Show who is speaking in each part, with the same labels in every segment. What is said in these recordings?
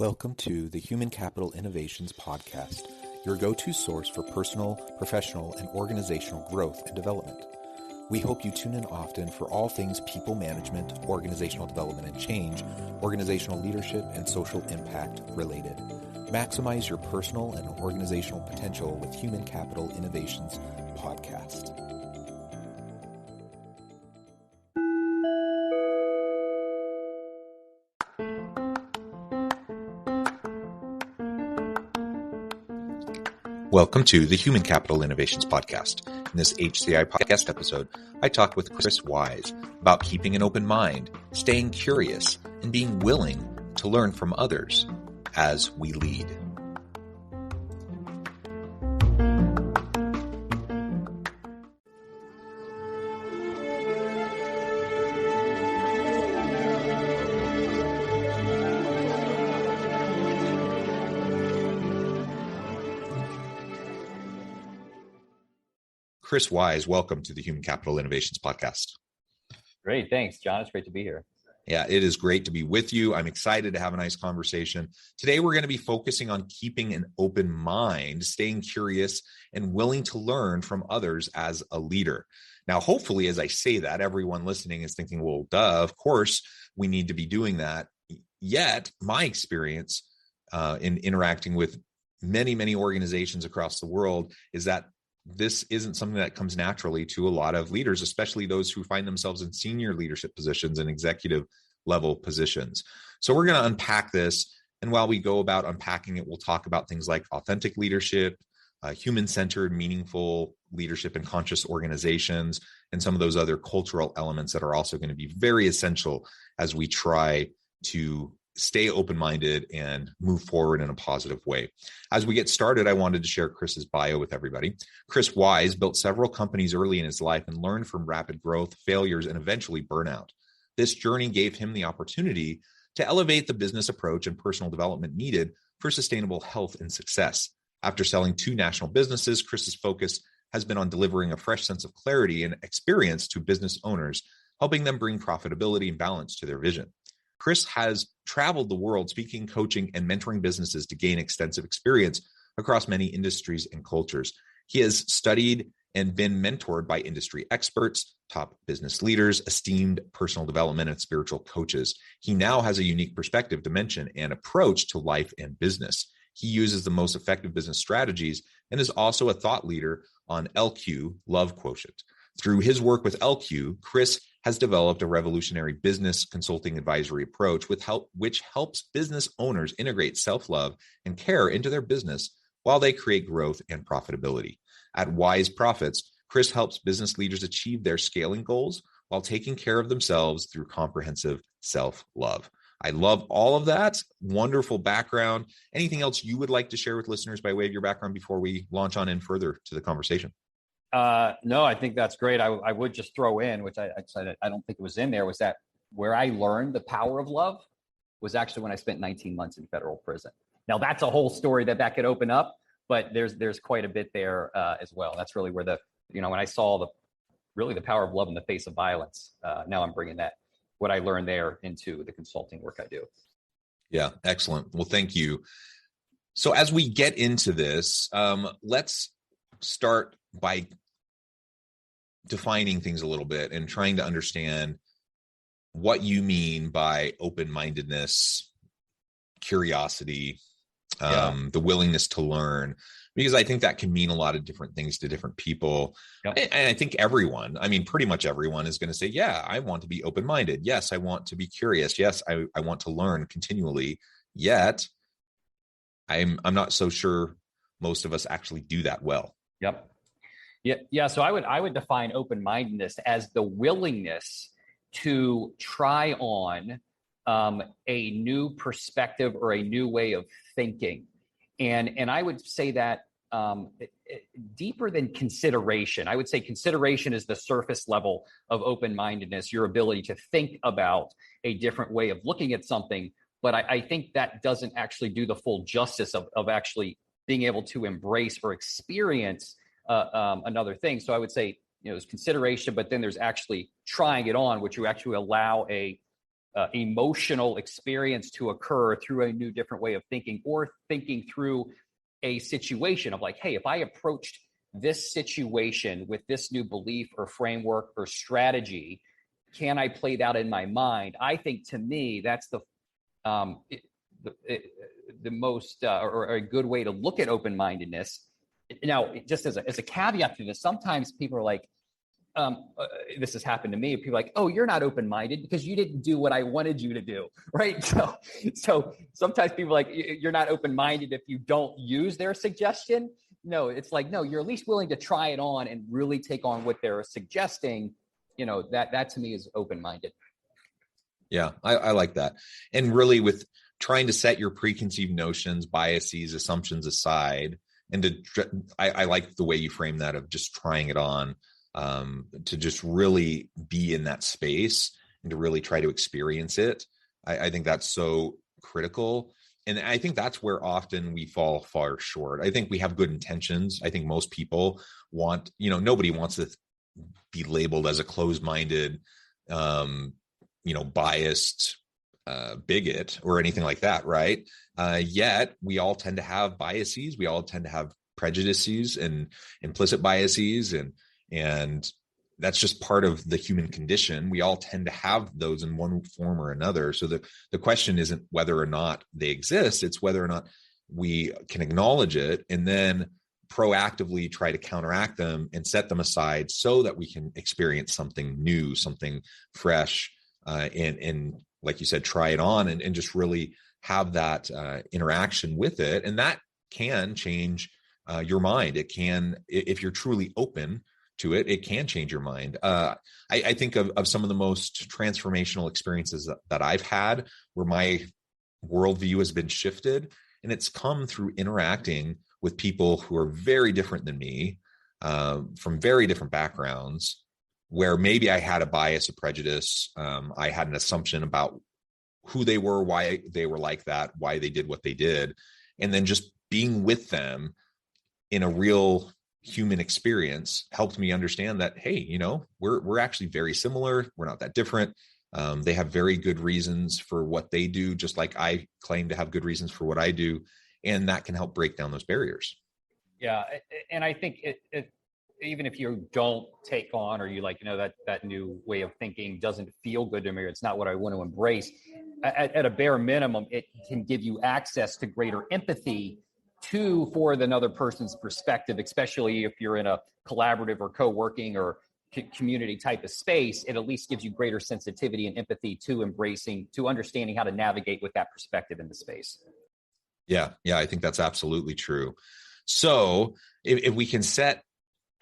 Speaker 1: Welcome to the Human Capital Innovations Podcast, your go-to source for personal, professional, and organizational growth and development. We hope you tune in often for all things people management, organizational development and change, organizational leadership, and social impact related. Maximize your personal and organizational potential with Human Capital Innovations Podcast. Welcome to the Human Capital Innovations Podcast. In this HCI podcast episode, I talk with Chris Wise about keeping an open mind, staying curious, and being willing to learn from others as we lead. Chris Wise, welcome to the Human Capital Innovations Podcast.
Speaker 2: Great. Thanks, John. It's great to be here.
Speaker 1: Yeah, it is great to be with you. I'm excited to have a nice conversation. Today, we're going to be focusing on keeping an open mind, staying curious, and willing to learn from others as a leader. Now, hopefully, as I say that, everyone listening is thinking, well, duh, of course, we need to be doing that. Yet, my experience in interacting with many organizations across the world is that this isn't something that comes naturally to a lot of leaders, especially those who find themselves in senior leadership positions and executive level positions. So we're going to unpack this. And while we go about unpacking it, we'll talk about things like authentic leadership, human-centered, meaningful leadership in conscious organizations, and some of those other cultural elements that are also going to be very essential as we try to stay open-minded and move forward in a positive way. As we get started, I wanted to share Chris's bio with everybody. Chris Wise built several companies early in his life and learned from rapid growth, failures, and eventually burnout. This journey gave him the opportunity to elevate the business approach and personal development needed for sustainable health and success. After selling 2 national businesses, Chris's focus has been on delivering a fresh sense of clarity and experience to business owners, helping them bring profitability and balance to their vision. Chris has traveled the world speaking, coaching, and mentoring businesses to gain extensive experience across many industries and cultures. He has studied and been mentored by industry experts, top business leaders, esteemed personal development, and spiritual coaches. He now has a unique perspective, dimension, and approach to life and business. He uses the most effective business strategies and is also a thought leader on LQ, Love Quotient. Through his work with LQ, Chris has developed a revolutionary business consulting advisory approach which helps business owners integrate self-love and care into their business while they create growth and profitability. At Wise Profits, Chris helps business leaders achieve their scaling goals while taking care of themselves through comprehensive self-love. I love all of that. Wonderful background. Anything else you would like to share with listeners by way of your background before we launch on in further to the conversation?
Speaker 2: No, I think that's great. I would just throw in, which I don't think it was in there, was that where I learned the power of love was actually when I spent 19 months in federal prison. Now that's a whole story that could open up, but there's quite a bit there as well. That's really where when I saw the power of love in the face of violence. Now I'm bringing what I learned there into the consulting work I do.
Speaker 1: Yeah, excellent. Well, thank you. So as we get into this, let's start by defining things a little bit and trying to understand what you mean by open-mindedness, curiosity, the willingness to learn, because I think that can mean a lot of different things to different people. Yep. And I think pretty much everyone is going to say, yeah, I want to be open-minded. Yes, I want to be curious. Yes, I want to learn continually. Yet I'm not so sure most of us actually do that well.
Speaker 2: Yep. Yeah. So I would define open-mindedness as the willingness to try on a new perspective or a new way of thinking, and I would say that deeper than consideration. I would say consideration is the surface level of open-mindedness, your ability to think about a different way of looking at something. But I think that doesn't actually do the full justice of actually being able to embrace or experience another thing. So I would say, there's consideration, but then there's actually trying it on, which you actually allow a emotional experience to occur through a new, different way of thinking, or thinking through a situation of like, hey, if I approached this situation with this new belief or framework or strategy, can I play that in my mind? I think, to me, that's the most or a good way to look at open-mindedness. Now, just as a caveat to this, sometimes people are like, this has happened to me. People are like, oh, you're not open-minded because you didn't do what I wanted you to do, right? So sometimes people are like, you're not open-minded if you don't use their suggestion. No, it's like, no, you're at least willing to try it on and really take on what they're suggesting. That to me is open-minded.
Speaker 1: Yeah, I like that. And really, with trying to set your preconceived notions, biases, assumptions aside, and I like the way you frame that of just trying it on, to just really be in that space and to really try to experience it. I think that's so critical. And I think that's where often we fall far short. I think we have good intentions. I think most people want, nobody wants to be labeled as a closed-minded, biased bigot or anything like that, right? Yet we all tend to have biases. We all tend to have prejudices and implicit biases, and that's just part of the human condition. We all tend to have those in one form or another. So the question isn't whether or not they exist, it's whether or not we can acknowledge it and then proactively try to counteract them and set them aside so that we can experience something new, something fresh, and like you said, try it on and just really have that interaction with it. And that can change your mind. It can, if you're truly open to it, it can change your mind. I think of some of the most transformational experiences that I've had where my worldview has been shifted, and it's come through interacting with people who are very different than me, from very different backgrounds, where maybe I had a bias, a prejudice. I had an assumption about who they were, why they were like that, why they did what they did. And then just being with them in a real human experience helped me understand that, hey, we're actually very similar. We're not that different. They have very good reasons for what they do, just like I claim to have good reasons for what I do. And that can help break down those barriers.
Speaker 2: Yeah. And I think it even if you don't take on, or you that new way of thinking doesn't feel good to me, or it's not what I want to embrace, at a bare minimum, it can give you access to greater empathy for another person's perspective, especially if you're in a collaborative or co-working or community type of space. It at least gives you greater sensitivity and empathy to understanding how to navigate with that perspective in the space.
Speaker 1: Yeah, I think that's absolutely true. So if we can set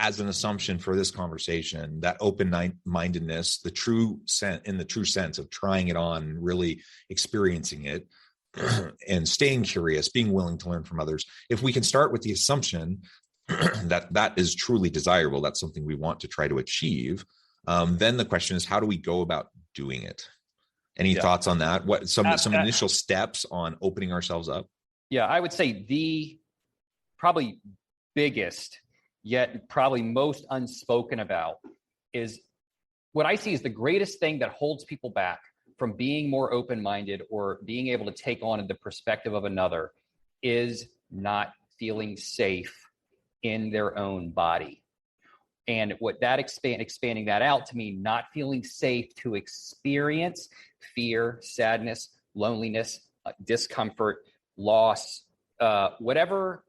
Speaker 1: as an assumption for this conversation that open-mindedness, in the true sense of trying it on, really experiencing it, and staying curious, being willing to learn from others. If we can start with the assumption that is truly desirable, that's something we want to try to achieve, then the question is, how do we go about doing it? Any thoughts on that? What some initial steps on opening ourselves up?
Speaker 2: Yeah, I would say the probably biggest, yet probably most unspoken about, is what I see as the greatest thing that holds people back from being more open-minded or being able to take on the perspective of another, is not feeling safe in their own body. And what that expanding that out to mean not feeling safe to experience fear, sadness, loneliness, discomfort, loss, whatever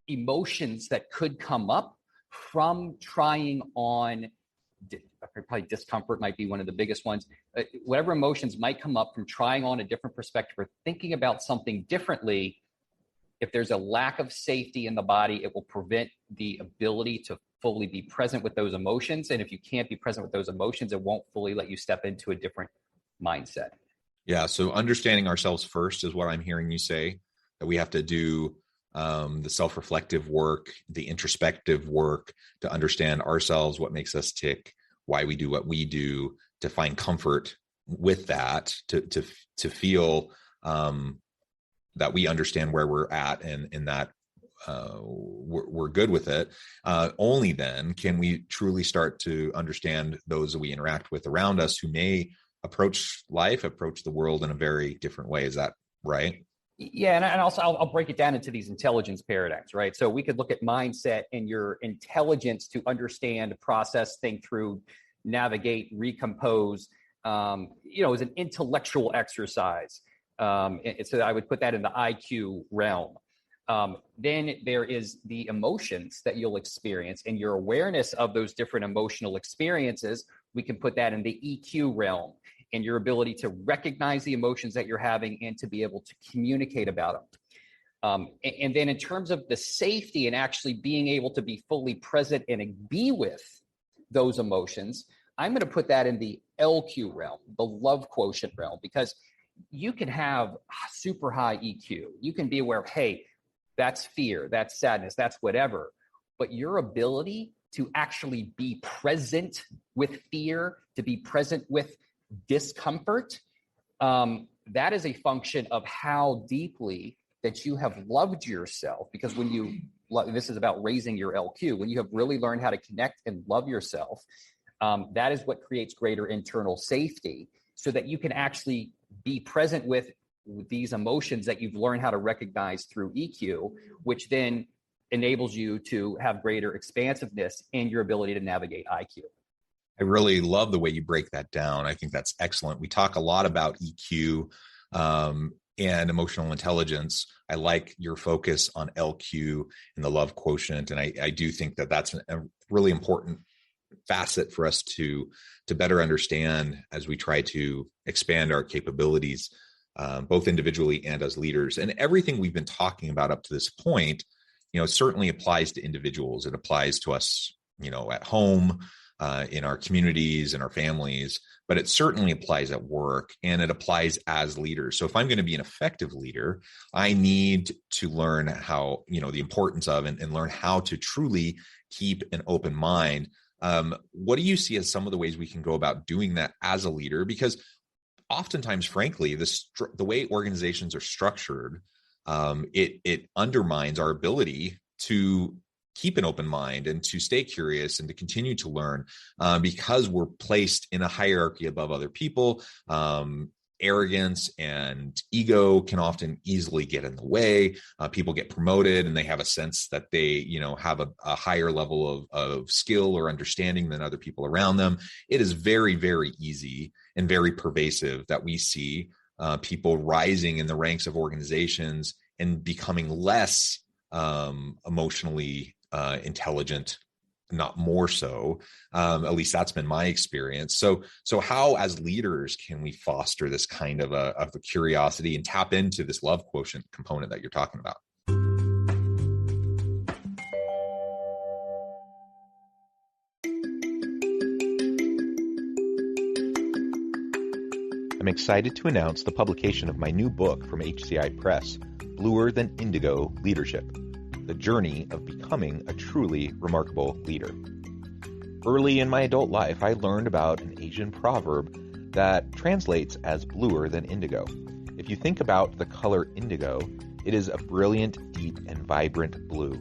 Speaker 2: emotions that could come up from trying on. Probably discomfort might be one of the biggest ones. Whatever emotions might come up from trying on a different perspective or thinking about something differently, if there's a lack of safety in the body, it will prevent the ability to fully be present with those emotions. And if you can't be present with those emotions, it won't fully let you step into a different mindset.
Speaker 1: Yeah. So understanding ourselves first is what I'm hearing you say, that we have to do the self-reflective work, the introspective work to understand ourselves, what makes us tick, why we do what we do, to find comfort with that, to feel that we understand where we're at and that we're good with it. Only then can we truly start to understand those that we interact with around us who may approach life, approach the world in a very different way. Is that right?
Speaker 2: Yeah, and also I'll break it down into these intelligence paradigms, right? So we could look at mindset and your intelligence to understand, process, think through, navigate, recompose. As an intellectual exercise. So I would put that in the IQ realm. Then there is the emotions that you'll experience, and your awareness of those different emotional experiences. We can put that in the EQ realm, and your ability to recognize the emotions that you're having and to be able to communicate about them. And then in terms of the safety and actually being able to be fully present and be with those emotions, I'm going to put that in the LQ realm, the love quotient realm, because you can have super high EQ. You can be aware of, hey, that's fear, that's sadness, that's whatever. But your ability to actually be present with fear, to be present with discomfort, that is a function of how deeply that you have loved yourself. Because when you, this is about raising your LQ, when you have really learned how to connect and love yourself, that is what creates greater internal safety, so that you can actually be present with these emotions that you've learned how to recognize through EQ, which then enables you to have greater expansiveness and your ability to navigate IQ.
Speaker 1: I really love the way you break that down. I think that's excellent. We talk a lot about EQ and emotional intelligence. I like your focus on LQ and the love quotient. And I do think that that's a really important facet for us to better understand as we try to expand our capabilities, both individually and as leaders. And everything we've been talking about up to this point, certainly applies to individuals. It applies to us, at home, in our communities, in our families, but it certainly applies at work, and it applies as leaders. So if I'm going to be an effective leader, I need to learn how, the importance of and learn how to truly keep an open mind. What do you see as some of the ways we can go about doing that as a leader? Because oftentimes, frankly, the way organizations are structured, it undermines our ability to keep an open mind and to stay curious and to continue to learn, because we're placed in a hierarchy above other people. Arrogance and ego can often easily get in the way. People get promoted and they have a sense that they, have a higher level of skill or understanding than other people around them. It is very, very easy and very pervasive that we see people rising in the ranks of organizations and becoming less emotionally intelligent, not more so. At least that's been my experience. So how, as leaders, can we foster this kind of a curiosity and tap into this love quotient component that you're talking about? I'm excited to announce the publication of my new book from HCI Press, Bluer Than Indigo Leadership: The Journey of Becoming a Truly Remarkable Leader. Early in my adult life, I learned about an Asian proverb that translates as bluer than indigo. If you think about the color indigo, it is a brilliant, deep, and vibrant blue,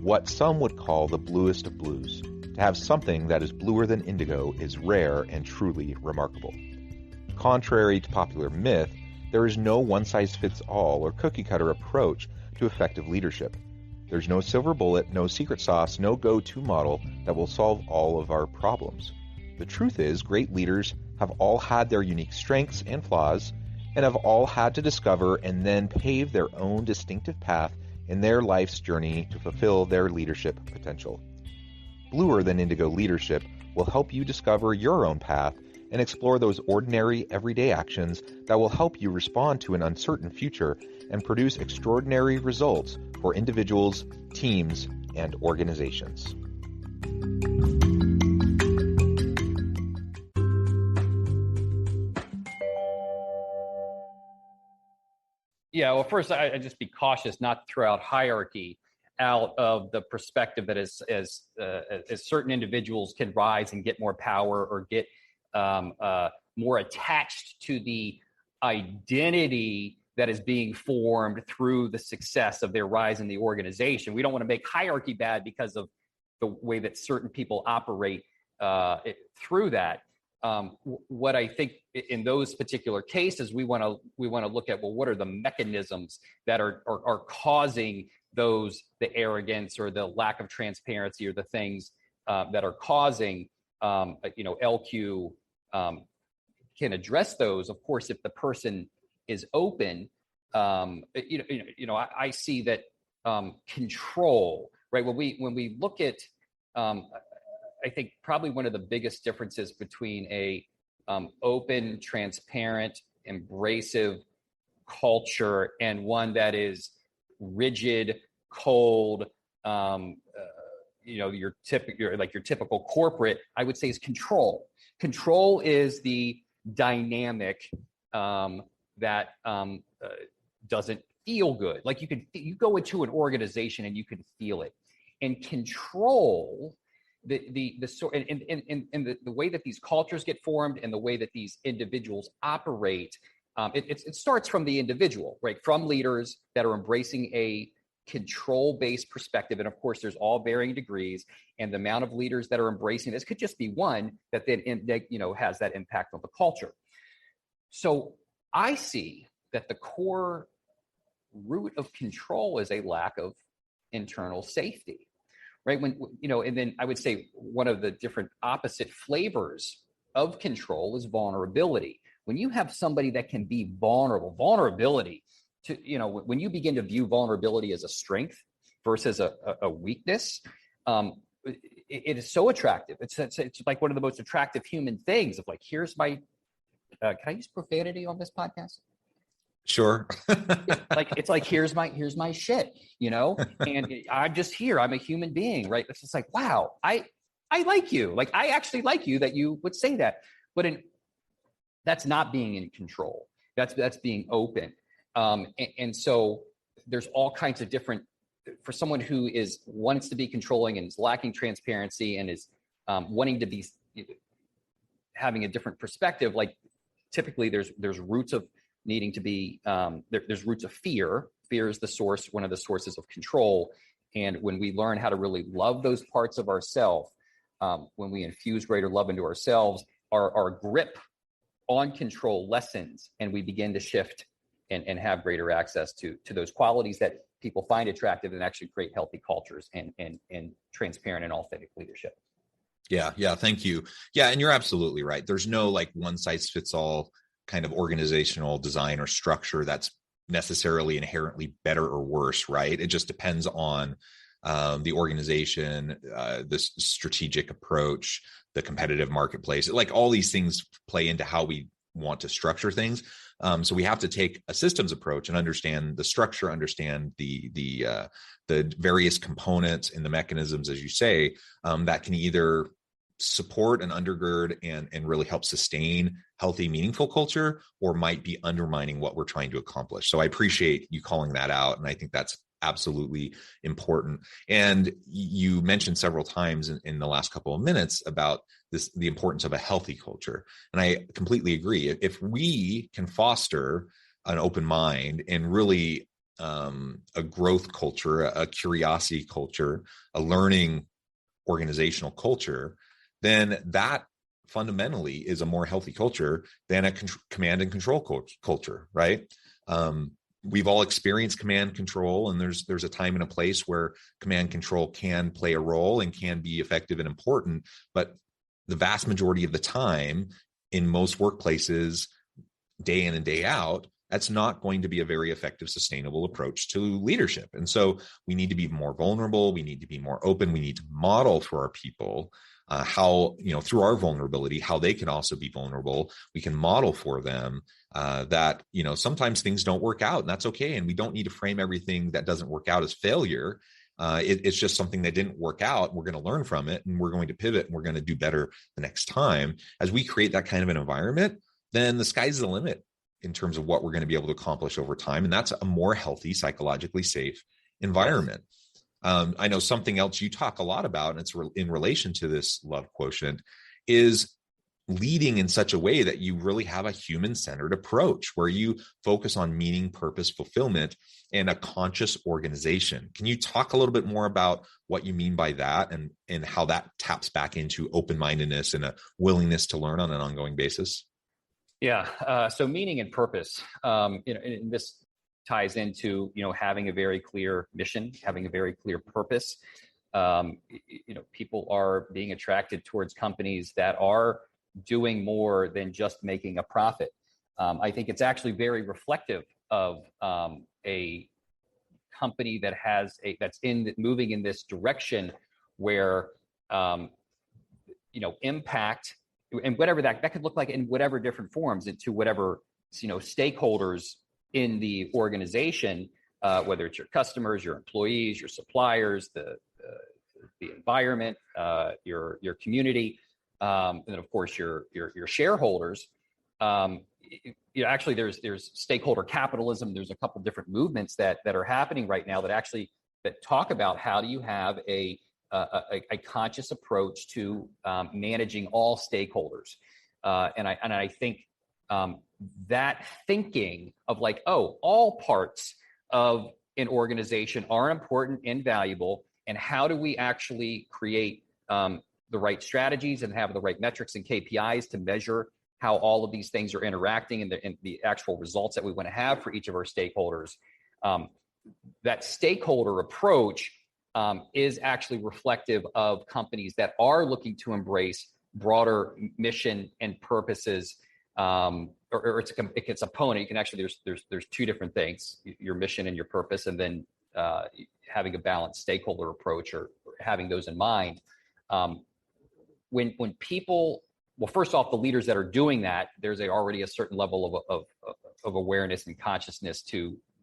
Speaker 1: what some would call the bluest of blues. To have something that is bluer than indigo is rare and truly remarkable. Contrary to popular myth, there is no one-size-fits-all or cookie-cutter approach to effective leadership. There's no silver bullet, no secret sauce, no go-to model that will solve all of our problems. The truth is, great leaders have all had their unique strengths and flaws, and have all had to discover and then pave their own distinctive path in their life's journey to fulfill their leadership potential. Bluer Than Indigo Leadership will help you discover your own path and explore those ordinary, everyday actions that will help you respond to an uncertain future and produce extraordinary results for individuals, teams, and organizations.
Speaker 2: Yeah, well, first, I just be cautious not to throw out hierarchy out of the perspective that as certain individuals can rise and get more power or get more attached to the identity that is being formed through the success of their rise in the organization. We don't want to make hierarchy bad because of the way that certain people operate through that. what I think in those particular cases, we want to look at, well, what are the mechanisms that are causing the arrogance or the lack of transparency or the things that are causing, LQ can address those. Of course, if the person is open, I see that control, right? When we look at, I think probably one of the biggest differences between a open, transparent, embracive culture and one that is rigid, cold, your typical corporate, I would say, is control. Control is the dynamic that doesn't feel good. Like you go into an organization and you can feel it. And control, the way that these cultures get formed and the way that these individuals operate, it starts from the individual, right? From leaders that are embracing a control-based perspective. And of course, there's all varying degrees, and the amount of leaders that are embracing this could just be one that then has that impact on the culture. So I see that the core root of control is a lack of internal safety, right? And then I would say one of the different opposite flavors of control is vulnerability. When you have somebody that can be vulnerability to, when you begin to view vulnerability as a strength versus a weakness, it is so attractive. It's like one of the most attractive human things of like, here's my, can I use profanity on this podcast?
Speaker 1: Sure.
Speaker 2: It's like, here's my shit, and I'm just here. I'm a human being, right? It's just like, wow, I like you. Like, I actually like you that you would say that, but that's not being in control. That's being open. And so there's all kinds of different, for someone who wants to be controlling and is lacking transparency and is wanting to be having a different perspective. Like typically there's roots of needing to be, there's roots of fear. Fear is one of the sources of control. And when we learn how to really love those parts of ourselves, when we infuse greater love into ourselves, our grip on control lessens, and we begin to shift and have greater access to those qualities that people find attractive and actually create healthy cultures and transparent and authentic leadership.
Speaker 1: Yeah. Thank you. Yeah. And you're absolutely right. There's no like one size fits all kind of organizational design or structure that's necessarily inherently better or worse, right? It just depends on the organization, the strategic approach, the competitive marketplace. Like all these things play into how we want to structure things. So we have to take a systems approach and understand the structure, understand the various components and the mechanisms, as you say, that can either support and undergird and really help sustain healthy, meaningful culture, or might be undermining what we're trying to accomplish. So I appreciate you calling that out. And I think that's absolutely important. And you mentioned several times in the last couple of minutes about the importance of a healthy culture. And I completely agree. If we can foster an open mind and really a growth culture, a curiosity culture, a learning organizational culture, then that fundamentally is a more healthy culture than a command and control culture, right? We've all experienced command control, and there's a time and a place where command control can play a role and can be effective and important. But the vast majority of the time in most workplaces, day in and day out, that's not going to be a very effective, sustainable approach to leadership. And so we need to be more vulnerable. We need to be more open. We need to model for our people how, through our vulnerability, how they can also be vulnerable. We can model for them that, sometimes things don't work out, and that's okay. And we don't need to frame everything that doesn't work out as failure. It's just something that didn't work out. We're going to learn from it, and we're going to pivot, and we're going to do better the next time. As we create that kind of an environment, then the sky's the limit in terms of what we're going to be able to accomplish over time. And that's a more healthy, psychologically safe environment. Yes. I know something else you talk a lot about, and it's in relation to this love quotient, is leading in such a way that you really have a human-centered approach where you focus on meaning, purpose, fulfillment, and a conscious organization. Can you talk a little bit more about what you mean by that and how that taps back into open-mindedness and a willingness to learn on an ongoing basis?
Speaker 2: Yeah. So meaning and purpose, and this ties into, having a very clear mission, having a very clear purpose. People are being attracted towards companies that are doing more than just making a profit. I think it's actually very reflective of a company that's moving in this direction where impact and whatever that could look like in whatever different forms into whatever stakeholders in the organization, whether it's your customers, your employees, your suppliers, the environment, your community, and then of course your shareholders. Actually, there's stakeholder capitalism. There's a couple different movements that are happening right now that talk about how do you have a conscious approach to managing all stakeholders, and I think that thinking of like, all parts of an organization are important and valuable, and how do we actually create the right strategies and have the right metrics and KPIs to measure how all of these things are interacting and the actual results that we want to have for each of our stakeholders. That stakeholder approach is actually reflective of companies that are looking to embrace broader mission and purposes, or it's a component. You can actually, there's two different things: your mission and your purpose, and then having a balanced stakeholder approach or having those in mind. When people, well, first off, the leaders that are doing that, there's already a certain level of awareness and consciousness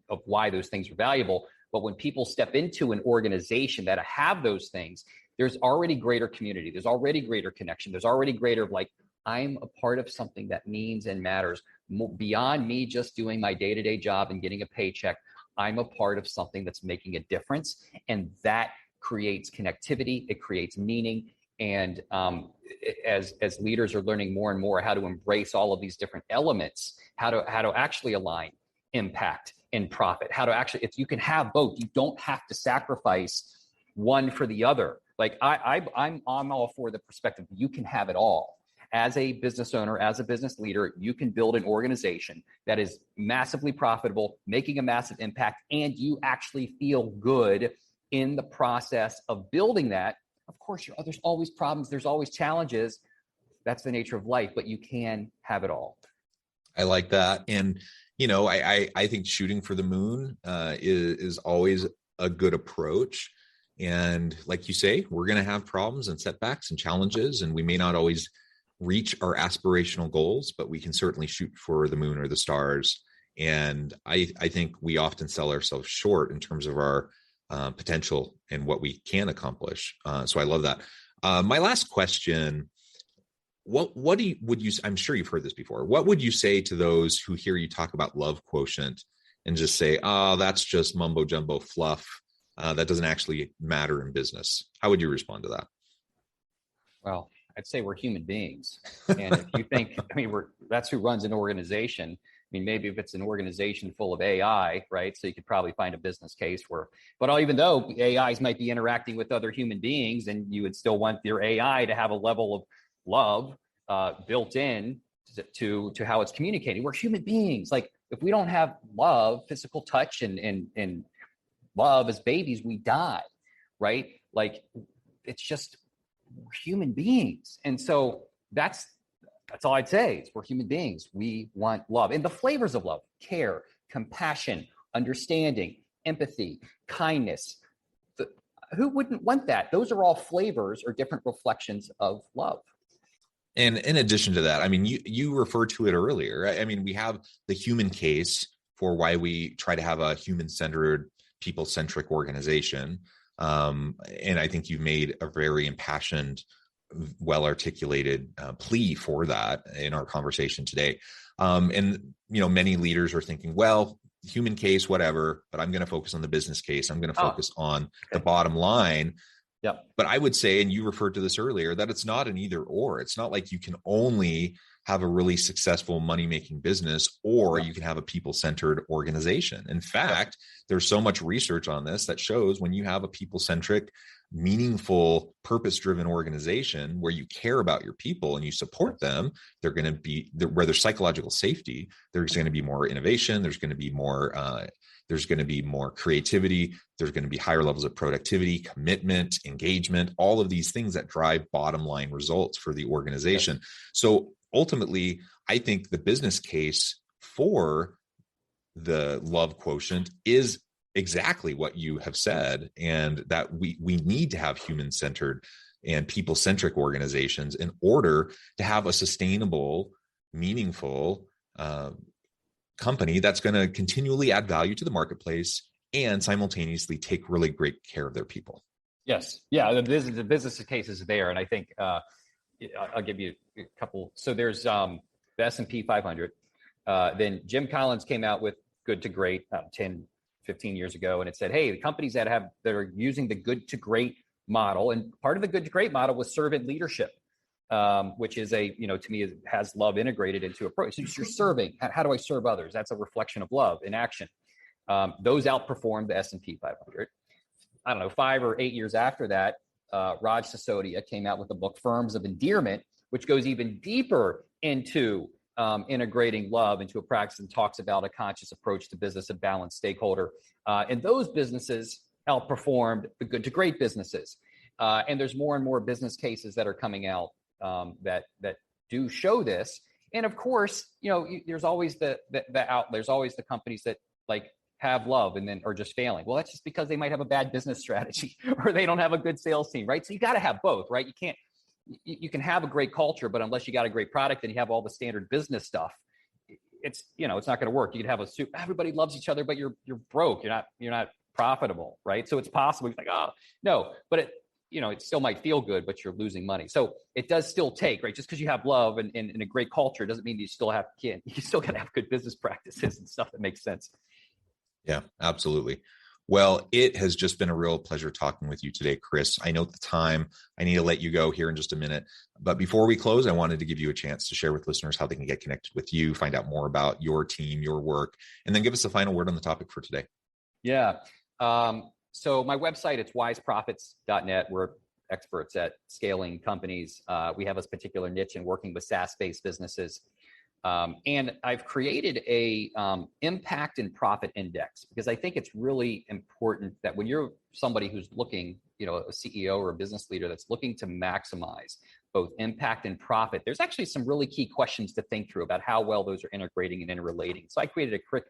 Speaker 2: of why those things are valuable. But when people step into an organization that have those things, there's already greater community. There's already greater connection. There's already greater like, I'm a part of something that means and matters beyond me just doing my day-to-day job and getting a paycheck. I'm a part of something that's making a difference, and that creates connectivity. It creates meaning. And as leaders are learning more and more how to embrace all of these different elements, how to actually align impact and profit, how to actually, you can have both. You don't have to sacrifice one for the other. Like I'm all for the perspective. You can have it all. As a business owner, as a business leader, you can build an organization that is massively profitable, making a massive impact, and you actually feel good in the process of building that. Of course, there's always problems. There's always challenges. That's the nature of life, but you can have it all.
Speaker 1: I like that. And, I think shooting for the moon is always a good approach. And like you say, we're going to have problems and setbacks and challenges, and we may not always reach our aspirational goals, but we can certainly shoot for the moon or the stars. And I think we often sell ourselves short in terms of our potential and what we can accomplish. So I love that. My last question, I'm sure you've heard this before. What would you say to those who hear you talk about love quotient and just say, that's just mumbo jumbo fluff. That doesn't actually matter in business. How would you respond to that?
Speaker 2: Well, I'd say we're human beings. And if you think, that's who runs an organization. Maybe if it's an organization full of AI, right? So you could probably find a business case but even though AIs might be interacting with other human beings, and you would still want your AI to have a level of love built in to how it's communicating. We're human beings. Like if we don't have love, physical touch and love as babies, we die, right? Like it's just, we're human beings. And so that's all I'd say is we're human beings. We want love and the flavors of love: care, compassion, understanding, empathy, kindness. Who wouldn't want that? Those are all flavors or different reflections of love.
Speaker 1: And in addition to that, you referred to it earlier. We have the human case for why we try to have a human-centered, people-centric organization. And I think you've made a very impassioned, well-articulated plea for that in our conversation today. And many leaders are thinking, well, human case, whatever, but I'm going to focus on the business case. I'm going to focus on the bottom line.
Speaker 2: Yep.
Speaker 1: But I would say, and you referred to this earlier, that it's not an either or. It's not like you can only have a really successful money-making business, or you can have a people-centered organization. In fact, there's so much research on this that shows when you have a people-centric, meaningful, purpose-driven organization where you care about your people and you support them, they're going to be where there's psychological safety. There's going to be more innovation. There's going to be more creativity. There's going to be higher levels of productivity, commitment, engagement, all of these things that drive bottom line results for the organization. So ultimately, I think the business case for the love quotient is exactly what you have said, and that we need to have human-centered and people-centric organizations in order to have a sustainable, meaningful company that's going to continually add value to the marketplace and simultaneously take really great care of their people.
Speaker 2: Yes. Yeah. The business case is there. And I think I'll give you a couple. So there's the S&P 500. Then Jim Collins came out with Good to Great 10, 15 years ago. And it said, hey, the companies that are using the good to great model, and part of the good to great model was servant leadership, which is to me, it has love integrated into approach. So you're serving. How do I serve others? That's a reflection of love in action. Those outperformed the S&P 500. I don't know, 5 or 8 years after that, Raj Sisodia came out with the book Firms of Endearment, which goes even deeper into integrating love into a practice and talks about a conscious approach to business and balanced stakeholder. And those businesses outperformed the good to great businesses. And there's more and more business cases that are coming out that do show this. And of course, there's always there's always the companies that have love and then are just failing. Well, that's just because they might have a bad business strategy or they don't have a good sales team, right? So you got to have both, right? You can have a great culture, but unless you got a great product and you have all the standard business stuff, it's not going to work. You can have everybody loves each other, but you're broke. You're not profitable, right? So it's possible. You're like, oh no, but it still might feel good, but you're losing money. So it does still take, right? Just because you have love and a great culture doesn't mean you still got to have good business practices and stuff that makes sense.
Speaker 1: Yeah, absolutely. Well, it has just been a real pleasure talking with you today, Chris. I know at the time I need to let you go here in just a minute, but before we close, I wanted to give you a chance to share with listeners how they can get connected with you, find out more about your team, your work, and then give us the final word on the topic for today.
Speaker 2: Yeah. So my website, it's wiseprofits.net. We're experts at scaling companies. We have a particular niche in working with SaaS-based businesses. And I've created a impact and profit index because I think it's really important that when you're somebody who's looking, a CEO or a business leader that's looking to maximize both impact and profit, there's actually some really key questions to think through about how well those are integrating and interrelating. So I created a quick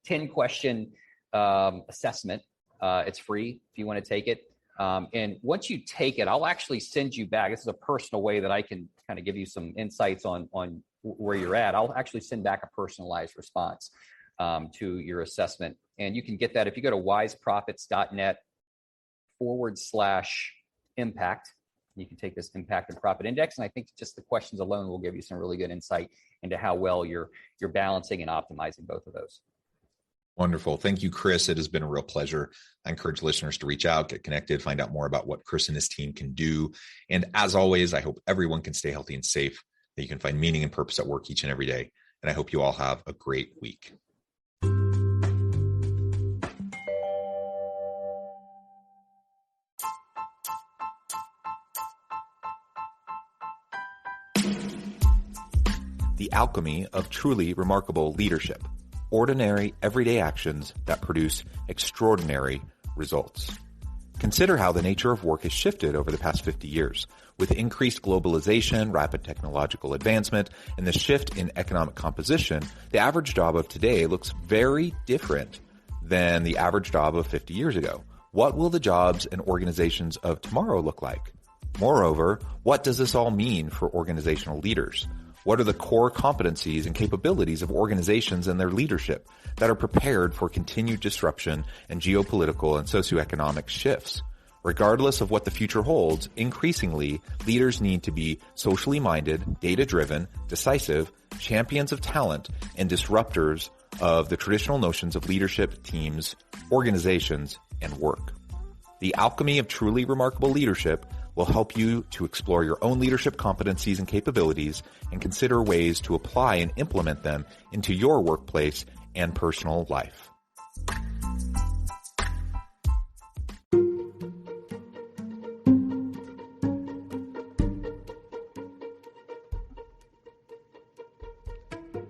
Speaker 2: 10-question assessment. It's free if you want to take it. And once you take it, I'll actually send you back. This is a personal way that I can kind of give you some insights on where you're at. I'll actually send back a personalized response to your assessment. And you can get that if you go to wiseprofits.net/impact. You can take this impact and profit index. And I think just the questions alone will give you some really good insight into how well you're balancing and optimizing both of those.
Speaker 1: Wonderful. Thank you, Chris. It has been a real pleasure. I encourage listeners to reach out, get connected, find out more about what Chris and his team can do. And as always, I hope everyone can stay healthy and safe, that you can find meaning and purpose at work each and every day. And I hope you all have a great week. The alchemy of truly remarkable leadership. Ordinary, everyday actions that produce extraordinary results. Consider how the nature of work has shifted over the past 50 years. With increased globalization, rapid technological advancement, and the shift in economic composition, the average job of today looks very different than the average job of 50 years ago. What will the jobs and organizations of tomorrow look like? Moreover, what does this all mean for organizational leaders? What are the core competencies and capabilities of organizations and their leadership that are prepared for continued disruption and geopolitical and socioeconomic shifts? Regardless of what the future holds, increasingly, leaders need to be socially minded, data-driven, decisive, champions of talent, and disruptors of the traditional notions of leadership, teams, organizations, and work. The Alchemy of Truly Remarkable Leadership will help you to explore your own leadership competencies and capabilities and consider ways to apply and implement them into your workplace and personal life.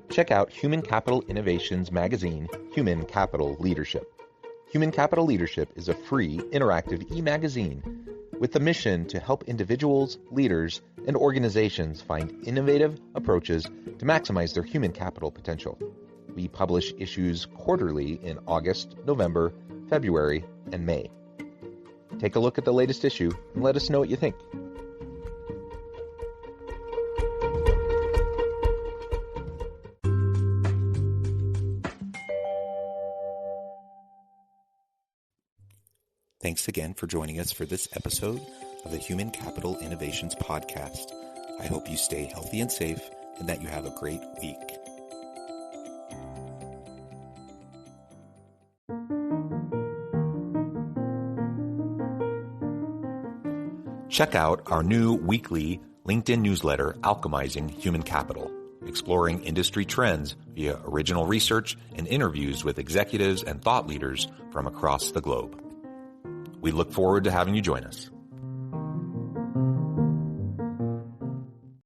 Speaker 1: Check out Human Capital Innovations magazine, Human Capital Leadership. Human Capital Leadership is a free, interactive e-magazine with the mission to help individuals, leaders, and organizations find innovative approaches to maximize their human capital potential. We publish issues quarterly in August, November, February, and May. Take a look at the latest issue and let us know what you think. Thanks again for joining us for this episode of the Human Capital Innovations Podcast. I hope you stay healthy and safe and that you have a great week. Check out our new weekly LinkedIn newsletter, Alchemizing Human Capital, exploring industry trends via original research and interviews with executives and thought leaders from across the globe. We look forward to having you join us.